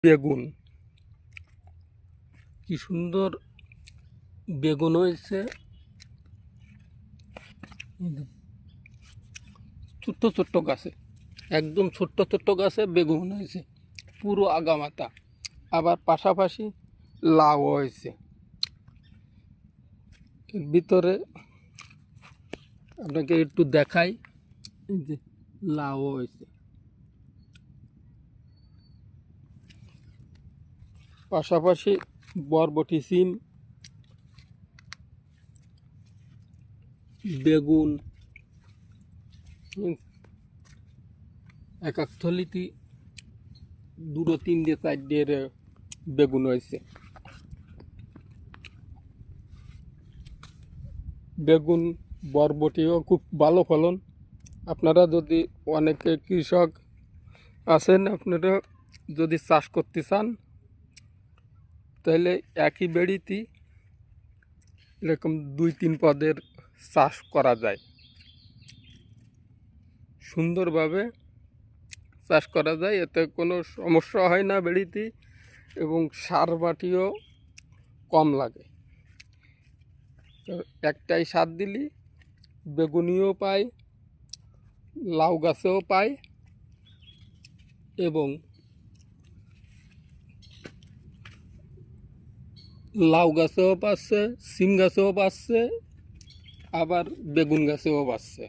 বেগুন কি সুন্দর বেগুন হয়েছে। ছোট্ট ছোট্ট গাছে, একদম ছোট্ট ছোট্ট গাছে বেগুন হয়েছে পুরো আগামাথা। আবার পাশাপাশি লাউ হয়েছে। এর ভিতরে আপনাকে একটু দেখাই, এই যে লাউ হয়েছে, পাশাপাশি বরবটি, সিম, বেগুন এক এক থলিতে দুটো তিনটে চারটে বেগুন হয়েছে। বেগুন বরবটিও খুব ভালো ফলন। আপনারা যদি অনেকে কৃষক আছেন, আপনারা যদি চাষ করতে চান তাহলে একই বেড়িতে এরকম 2-3 পদের চাষ করা যায়, সুন্দরভাবে চাষ করা যায়। এতে কোনো সমস্যা হয় না বেড়িতে, এবং সার মাটিও কম লাগে। একটাই সার দিলি বেগুনিও পায়, লাউ গাছেও পায়, এবং লাউ গাছেও পাচ্ছে, সিম গাছেও পাচ্ছে, আবার বেগুন গাছেও পাচ্ছে।